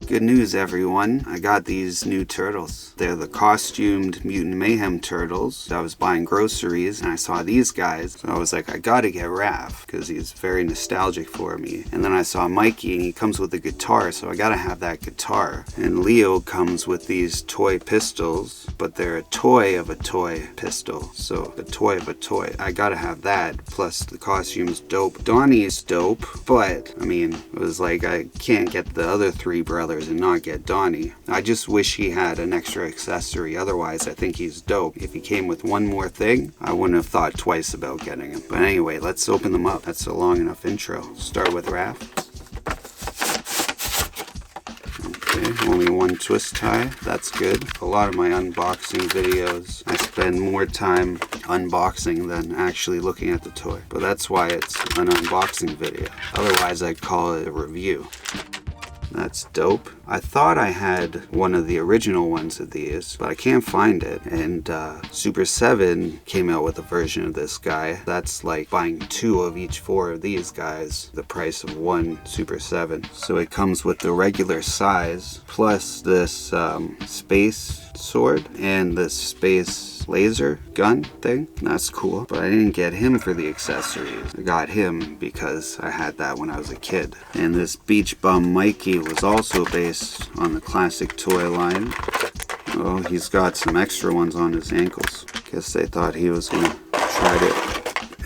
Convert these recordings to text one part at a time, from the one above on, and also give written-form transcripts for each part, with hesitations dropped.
Good news, everyone. I got these new turtles. They're the costumed Mutant Mayhem turtles. I was buying groceries and I saw these guys. So I was like, I gotta get Raph because he's very nostalgic for me. And then I saw Mikey and he comes with a guitar, so I gotta have that guitar. And Leo comes with these toy pistols, but they're a toy of a toy pistol. So a toy of a toy. I gotta have that. Plus the costume's dope. Donnie is dope, but I mean, it was like I can't get the other three brothers and not get Donnie. I just wish he had an extra accessory. Otherwise, I think he's dope. If he came with one more thing, I wouldn't have thought twice about getting him. But anyway, let's open them up. That's a long enough intro. Start with Raph. Okay, only one twist tie. That's good. A lot of my unboxing videos, I spend more time unboxing than actually looking at the toy. But that's why it's an unboxing video. Otherwise, I'd call it a review. That's dope. I thought I had one of the original ones of these, but I can't find it. And Super 7 came out with a version of this guy. That's like buying 2 of each 4 of these guys, the price of 1 Super 7. So it comes with the regular size, plus this space sword and this space laser gun thing. That's cool. But I didn't get him for the accessories. I got him because I had that when I was a kid. And this Beach Bum Mikey was also based on the classic toy line. Oh, he's got some extra ones on his ankles. Guess they thought he was gonna try to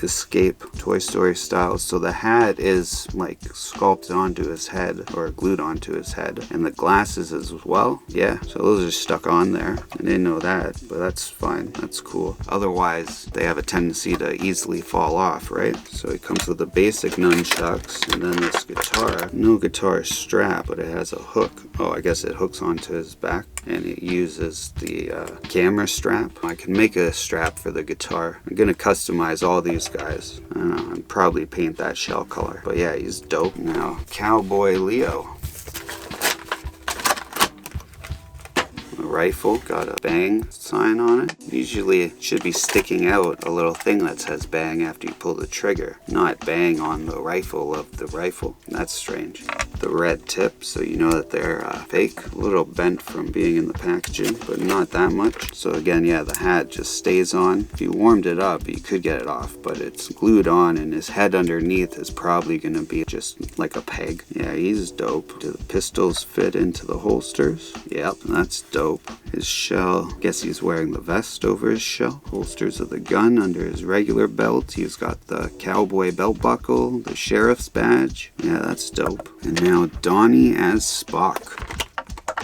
escape Toy Story style. So the hat is like sculpted onto his head or glued onto his head, and the glasses as well. Yeah, so those are stuck on there. I didn't know that, but that's fine. That's cool. Otherwise, they have a tendency to easily fall off, right? So it comes with the basic nunchucks, and then this guitar. No guitar strap, but it has a hook. Oh, I guess it hooks onto his back, and it uses the camera strap. I can make a strap for the guitar. I'm gonna customize all these guys. I don't know, I'd probably paint that shell color. But yeah, he's dope. Now, Cowboy Leo. A rifle, got a bang sign on it. Usually it should be sticking out a little thing that says bang after you pull the trigger, not bang on the rifle of the rifle. That's strange. The red tip, so you know that they're fake. A little bent from being in the packaging, but not that much. So again, yeah, the hat just stays on. If you warmed it up, you could get it off, but it's glued on, and his head underneath is probably going to be just like a peg. Yeah, he's dope. Do the pistols fit into the holsters? Yep, that's dope. His shell, guess he's wearing the vest over his shell. Holsters of the gun under his regular belt. He's got the cowboy belt buckle, the sheriff's badge. Yeah, that's dope. And now Donnie as Spock.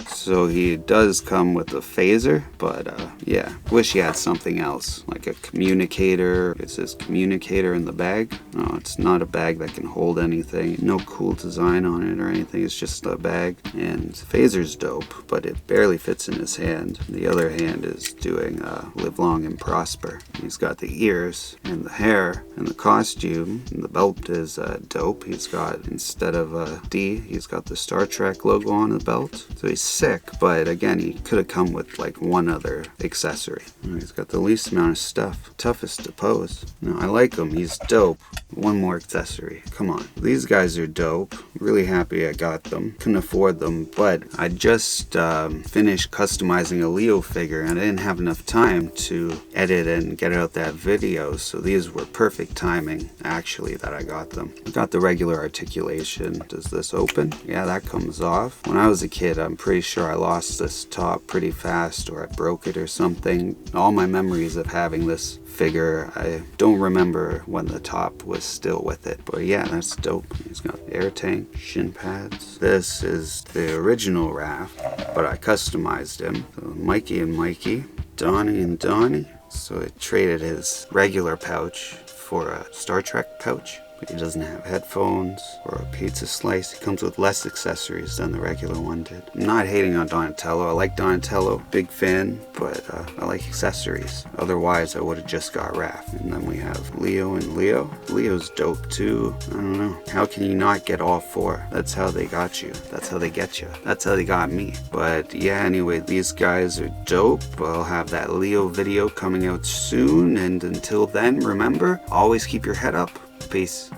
So he does come with a phaser, but yeah, wish he had something else, like a communicator. It says communicator in the bag. No, it's not a bag that can hold anything. No cool design on it or anything. It's just a bag. And phaser's dope, but it barely fits in his hand. The other hand is doing live long and prosper. He's got the ears and the hair and the costume. And the belt is dope. He's got, instead of a D, he's got the Star Trek logo on the belt. So he's sick, but again, he could have come with like one other accessory. He's got the least amount of stuff. Toughest to pose. No, I like him. He's dope. One more accessory. Come on. These guys are dope. Really happy I got them. Couldn't afford them, but I just finished customizing a Leo figure and I didn't have enough time to edit and get out that video, so these were perfect timing actually that I got them. I got the regular articulation. Does this open? Yeah, that comes off. When I was a kid, I'm pretty sure I lost this top pretty fast, or I broke it or something. All my memories of having this figure, I don't remember when the top was still with it, but yeah, that's dope. He's got air tank, shin pads. This is the original Raph, but I customized him. So Mikey and Mikey, Donnie and Donnie. So I traded his regular pouch for a Star Trek pouch. But he doesn't have headphones or a pizza slice. He comes with less accessories than the regular one did. I'm not hating on Donatello. I like Donatello, big fan, but I like accessories. Otherwise, I would have just got Raph. And then we have Leo and Leo. Leo's dope too. I don't know. How can you not get all 4? That's how they got you. That's how they get you. That's how they got me. But yeah, anyway, these guys are dope. I'll have that Leo video coming out soon. And until then, remember, always keep your head up. Peace.